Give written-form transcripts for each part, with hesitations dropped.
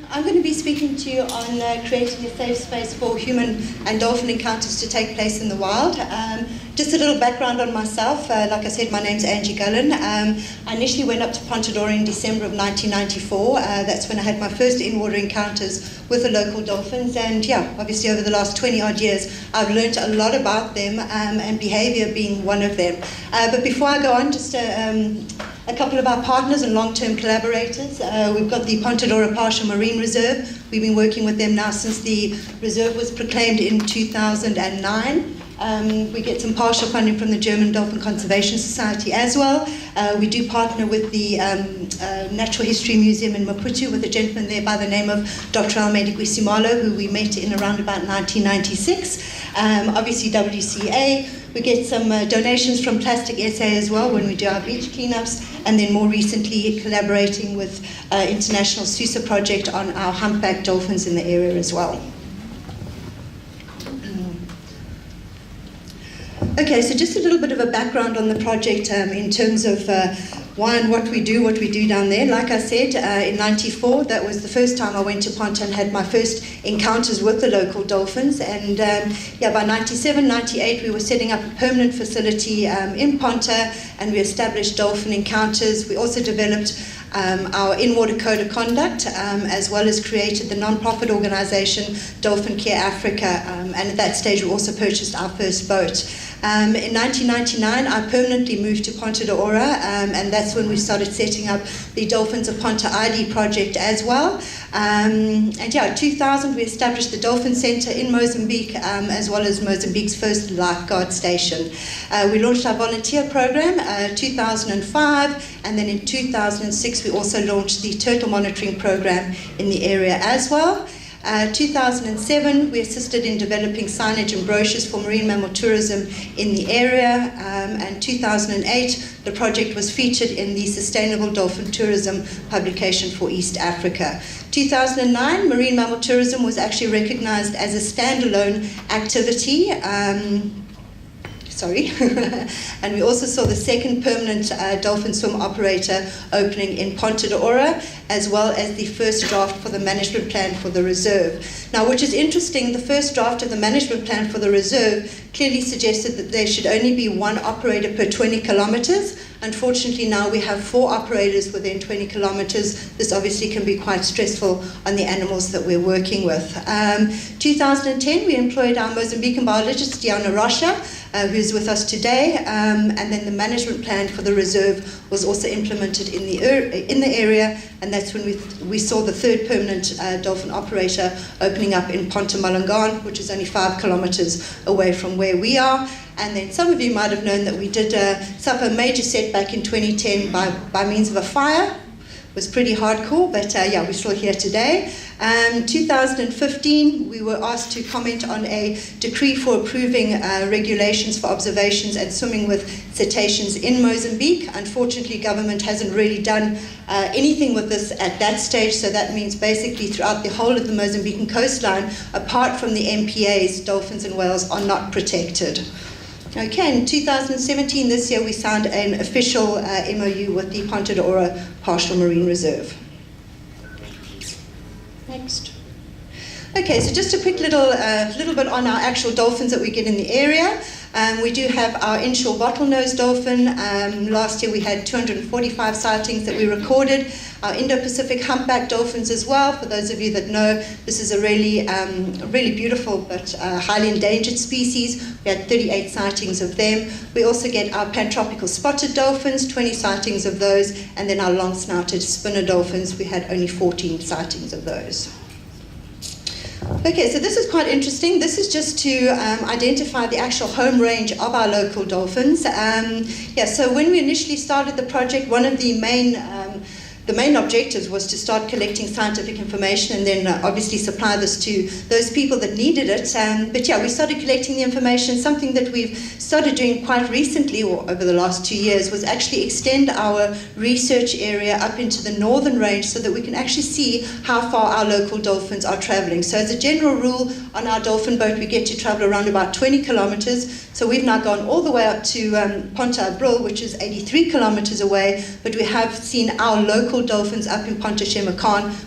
I'm going to be speaking to you on creating a safe space for human and dolphin encounters to take place in the wild. Just a little background on myself. Like I said, my name's Angie Gullen. I initially went up to Pontedora in December of 1994. That's when I had my first in-water encounters with the local dolphins. And yeah, obviously over the last 20 odd years, I've learned a lot about them, and behavior being one of them. But before I go on, just a couple of our partners and long-term collaborators. We've got the Pontedora Partial Marine Reserve. We've been working with them now since the reserve was proclaimed in 2009. We get some partial funding from the German Dolphin Conservation Society as well. We do partner with the Natural History Museum in Maputo with a gentleman there by the name of Dr. Almeida Guisimalo, who we met in around about 1996. Obviously WCA. We get some donations from Plastic SA as well when we do our beach cleanups, and then more recently collaborating with International Sousa Project on our humpback dolphins in the area as well. Okay, so just a little bit of a background on the project in terms of why and what we do down there. Like I said, in '94, that was the first time I went to Ponta and had my first encounters with the local dolphins. And yeah, by '97, '98, we were setting up a permanent facility in Ponta, and we established dolphin encounters. We also developed our in-water code of conduct, as well as created the non-profit organisation Dolphin Care Africa, and at that stage we also purchased our first boat. In 1999 I permanently moved to Pontedora, and that's when we started setting up the Dolphins of Ponta ID project as well. And yeah, in 2000 we established the Dolphin Centre in Mozambique, as well as Mozambique's first lifeguard station. We launched our volunteer program 2005, and then in 2006 we also launched the turtle monitoring program in the area as well. 2007 we assisted in developing signage and brochures for marine mammal tourism in the area, and 2008 the project was featured in the Sustainable Dolphin Tourism publication for East Africa. 2009 marine mammal tourism was actually recognised as a standalone activity. And we also saw the second permanent dolphin swim operator opening in Pontedora, as well as the first draft for the management plan for the reserve. Now, which is interesting, the first draft of the management plan for the reserve clearly suggested that there should only be one operator per 20 kilometres. Unfortunately, now we have 4 operators within 20 kilometres. This obviously can be quite stressful on the animals that we're working with. 2010, we employed our Mozambican biologist, Diana Rocha, who's with us today, and then the management plan for the reserve was also implemented in the area, and that's when we saw the third permanent dolphin operator opening up in Ponta Mulungan, which is only 5 kilometres away from where we are. And then some of you might have known that we did suffer a major setback in 2010 by means of a fire. It was pretty hardcore, but yeah, we're still here today. 2015, we were asked to comment on a decree for approving regulations for observations and swimming with cetaceans in Mozambique. Unfortunately, government hasn't really done anything with this at that stage, so that means basically throughout the whole of the Mozambican coastline, apart from the MPAs, dolphins and whales are not protected. Okay, in 2017, this year, we signed an official MOU with the Pontedora Partial Marine Reserve. Next. Okay, so just a quick little bit on our actual dolphins that we get in the area. We do have our inshore bottlenose dolphin. Last year we had 245 sightings that we recorded. Our Indo-Pacific humpback dolphins as well. For those of you that know, this is a really beautiful but highly endangered species. We had 38 sightings of them. We also get our pantropical spotted dolphins, 20 sightings of those, and then our long-snouted spinner dolphins, we had only 14 sightings of those. Okay, so this is quite interesting. This is just to identify the actual home range of our local dolphins. Yeah, so when we initially started the project, one of the main objectives was to start collecting scientific information and then obviously supply this to those people that needed it. But yeah, we started collecting the information. Something that we've started doing quite recently, or over the last 2 years, was actually extend our research area up into the northern range so that we can actually see how far our local dolphins are travelling. So as a general rule, on our dolphin boat, we get to travel around about 20 kilometres. So we've now gone all the way up to Ponta Abril, which is 83 kilometres away, but we have seen our local local dolphins up in Pontchartrain,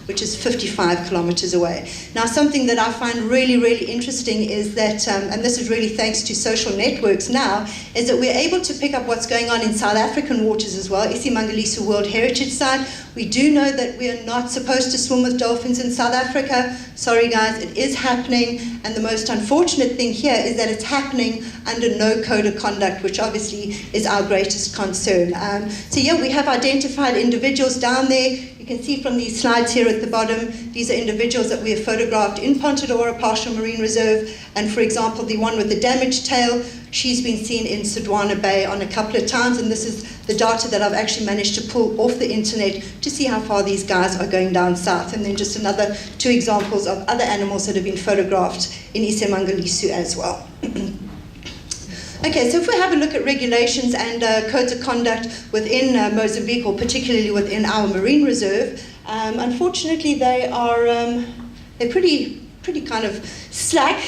which is 55 kilometers away. Now, something that I find really, really interesting is that, and this is really thanks to social networks now, is that we're able to pick up what's going on in South African waters as well. Isimangaliso World Heritage Site. We do know that we are not supposed to swim with dolphins in South Africa. Sorry guys, it is happening, and the most unfortunate thing here is that it's happening under no code of conduct, which obviously is our greatest concern. So yeah, we have identified individuals down there. You can see from these slides here at the bottom, these are individuals that we have photographed in Pontedora Partial Marine Reserve, and for example, the one with the damaged tail, she's been seen in Sodwana Bay on a couple of times, and this is the data that I've actually managed to pull off the internet to see how far these guys are going down south. And then just another 2 examples of other animals that have been photographed in Isimangaliso as well. Okay, so if we have a look at regulations and codes of conduct within Mozambique, or particularly within our marine reserve, unfortunately they're pretty kind of slack,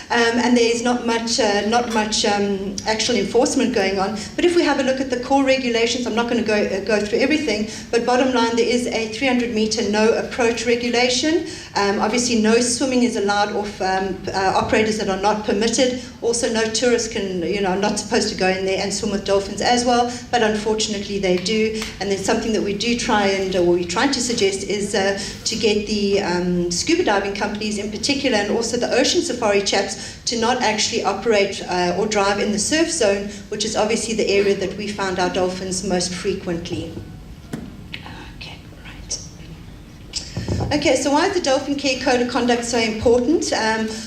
and there's not much actual enforcement going on. But if we have a look at the core regulations, I'm not going to go through everything, but bottom line, there is a 300-meter no approach regulation. Obviously, no swimming is allowed off operators that are not permitted. Also, no tourists are not supposed to go in there and swim with dolphins as well, but unfortunately they do. And then something that we do try and, or we're trying to suggest, is to get the scuba diving companies in particular, and also the ocean safari chaps, to not actually operate or drive in the surf zone, which is obviously the area that we found our dolphins most frequently. Okay, so why is the Dolphin Care Code of Conduct so important?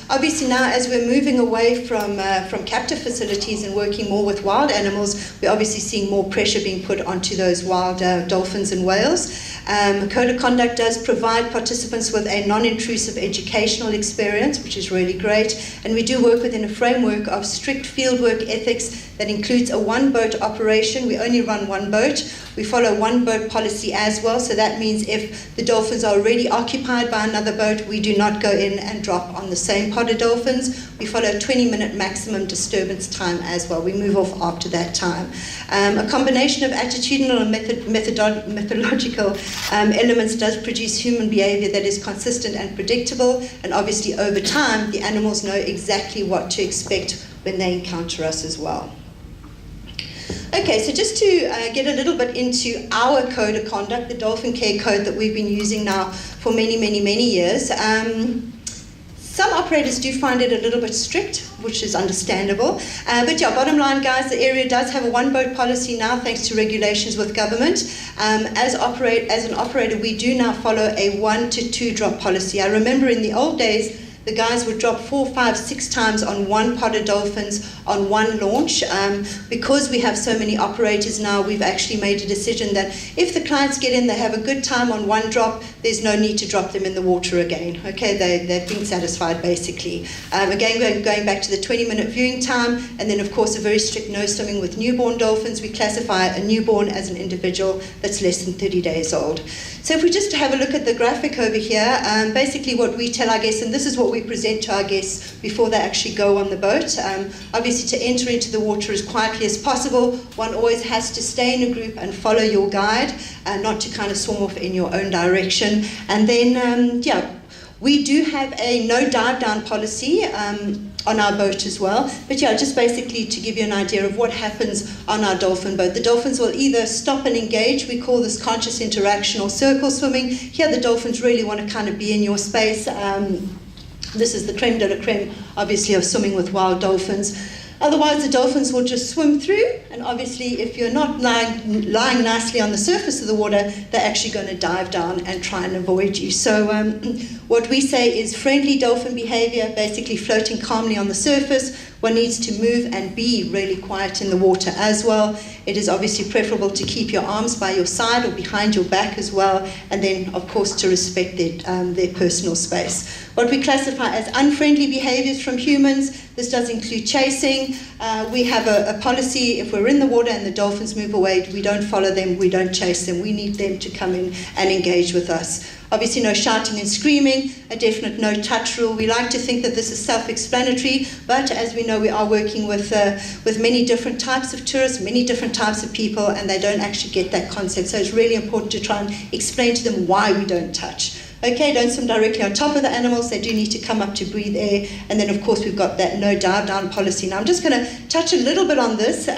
Obviously now, as we're moving away from captive facilities and working more with wild animals, we're obviously seeing more pressure being put onto those wild dolphins and whales. Code of Conduct does provide participants with a non-intrusive educational experience, which is really great. And we do work within a framework of strict fieldwork ethics that includes a one-boat operation. We only run one boat. We follow one-boat policy as well, so that means if the dolphins are already occupied by another boat, we do not go in and drop on the same pod of dolphins. We follow a 20-minute maximum disturbance time as well. We move off after that time. A combination of attitudinal and methodological elements does produce human behavior that is consistent and predictable, and obviously over time, the animals know exactly what to expect when they encounter us as well. Okay, so just to get a little bit into our code of conduct, the Dolphin Care Code that we've been using now for many, many, many years. Some operators do find it a little bit strict, which is understandable. But yeah, bottom line, guys, the area does have a one-boat policy now, thanks to regulations with government. As an operator, we do now follow a 1 to 2 drop policy. I remember in the old days, the guys would drop 4, 5, 6 times on one pod of dolphins on one launch. Because we have so many operators now, we've actually made a decision that if the clients get in, they have a good time on one drop, there's no need to drop them in the water again. Okay, they've been satisfied basically. Again, going back to the 20-minute viewing time, and then of course a very strict no swimming with newborn dolphins. We classify a newborn as an individual that's less than 30 days old. So if we just have a look at the graphic over here, basically what we tell our guests, and this is what we present to our guests before they actually go on the boat. Obviously, to enter into the water as quietly as possible, one always has to stay in a group and follow your guide, not to kind of swim off in your own direction. And then, we do have a no dive down policy on our boat as well. But yeah, just basically to give you an idea of what happens on our dolphin boat. The dolphins will either stop and engage. We call this conscious interaction, or circle swimming. Here the dolphins really want to kind of be in your space. This is the creme de la creme, obviously, of swimming with wild dolphins. Otherwise, the dolphins will just swim through, and obviously, if you're not lying nicely on the surface of the water, they're actually going to dive down and try and avoid you. So what we say is friendly dolphin behavior, basically floating calmly on the surface. One needs to move and be really quiet in the water as well. It is obviously preferable to keep your arms by your side or behind your back as well, and then, of course, to respect their personal space. What we classify as unfriendly behaviors from humans, This does include chasing. We have a policy, if we're in the water and the dolphins move away, we don't follow them, we don't chase them. We need them to come in and engage with us. Obviously no shouting and screaming, a definite no touch rule. We like to think that this is self-explanatory, but as we know, we are working with many different types of tourists, many different types of people, and they don't actually get that concept. So it's really important to try and explain to them why we don't touch. Okay, don't swim directly on top of the animals. They do need to come up to breathe air. And then, of course, we've got that no dive down policy. Now, I'm just going to touch a little bit on this.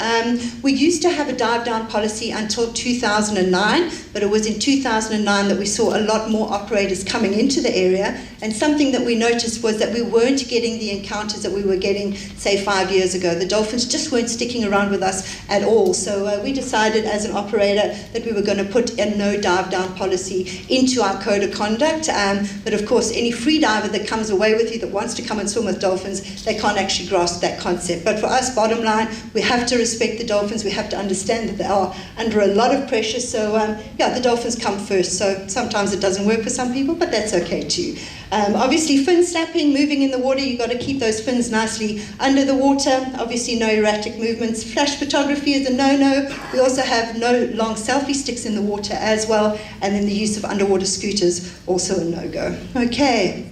We used to have a dive down policy until 2009, but it was in 2009 that we saw a lot more operators coming into the area. And something that we noticed was that we weren't getting the encounters that we were getting, say, 5 years ago. The dolphins just weren't sticking around with us at all. So we decided as an operator that we were going to put a no dive down policy into our code of conduct. But of course, any free diver that comes away with you that wants to come and swim with dolphins, they can't actually grasp that concept. But for us, bottom line, we have to respect the dolphins. We have to understand that they are under a lot of pressure. So yeah, the dolphins come first. So sometimes it doesn't work for some people, but that's okay too. Obviously, fin slapping, moving in the water, you've got to keep those fins nicely under the water. Obviously, no erratic movements. Flash photography is a no-no. We also have no long selfie sticks in the water as well. And then the use of underwater scooters, also a no-go. Okay,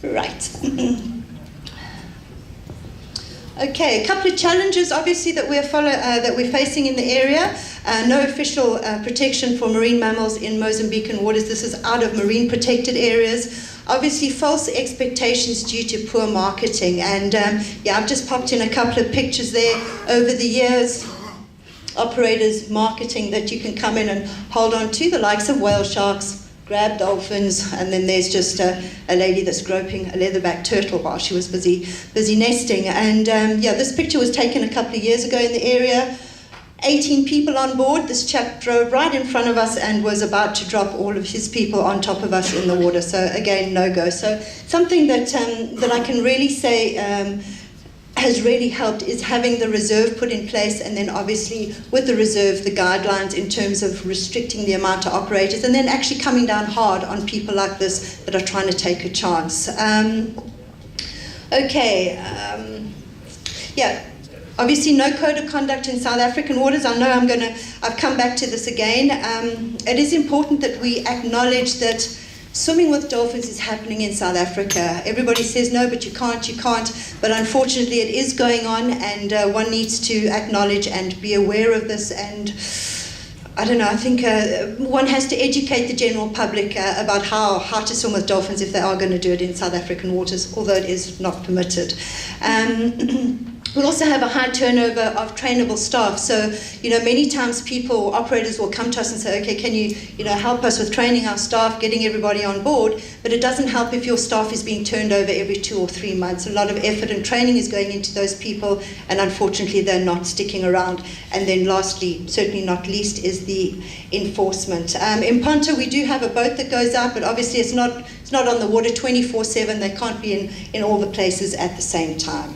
right. Okay, a couple of challenges, obviously, that we're facing in the area. No official protection for marine mammals in Mozambican waters. This is out of marine protected areas. Obviously, false expectations due to poor marketing. And yeah, I've just popped in a couple of pictures there over the years. Operators marketing that you can come in and hold on to, the likes of whale sharks, grab dolphins, and then there's just a lady that's groping a leatherback turtle while she was busy nesting. And yeah, this picture was taken a couple of years ago in the area. 18 people on board. This chap drove right in front of us and was about to drop all of his people on top of us in the water. So again, no go. So something that I can really say has really helped is having the reserve put in place, and then obviously with the reserve, the guidelines in terms of restricting the amount of operators, and then actually coming down hard on people like this that are trying to take a chance. Yeah. Obviously, no code of conduct in South African waters. I know I've come back to this again. It is important that we acknowledge that swimming with dolphins is happening in South Africa. Everybody says, no, but you can't. But unfortunately, it is going on, and one needs to acknowledge and be aware of this. And I don't know, I think one has to educate the general public about how to swim with dolphins if they are going to do it in South African waters, although it is not permitted. We also have a high turnover of trainable staff. So, many times operators will come to us and say, okay, can you, help us with training our staff, getting everybody on board? But it doesn't help if your staff is being turned over every 2 or 3 months. A lot of effort and training is going into those people, and unfortunately they're not sticking around. And then lastly, certainly not least, is the enforcement. In Ponta, we do have a boat that goes out, but obviously it's not on the water 24/7. They can't be in all the places at the same time.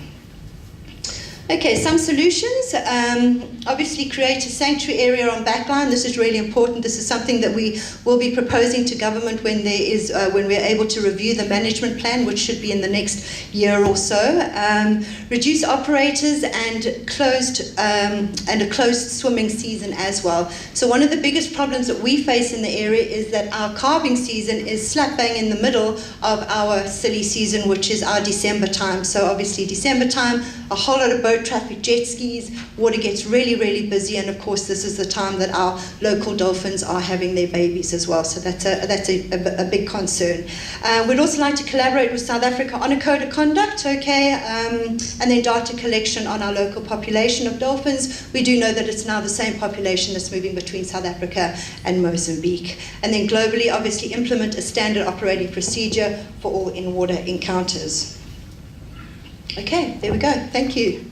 Okay, some solutions. Obviously create a sanctuary area on backline. This is really important. This is something that we will be proposing to government when we're able to review the management plan, which should be in the next year or so. Reduce operators and a closed swimming season as well. So one of the biggest problems that we face in the area is that our calving season is slap bang in the middle of our silly season, which is our December time. So obviously December time, a whole lot of boat traffic, jet skis, water gets really, really busy, and of course this is the time that our local dolphins are having their babies as well, so that's a big concern. We'd also like to collaborate with South Africa on a code of conduct, okay, and then data collection on our local population of dolphins. We do know that it's now the same population that's moving between South Africa and Mozambique. And then globally, obviously implement a standard operating procedure for all in-water encounters. Okay, there we go. Thank you.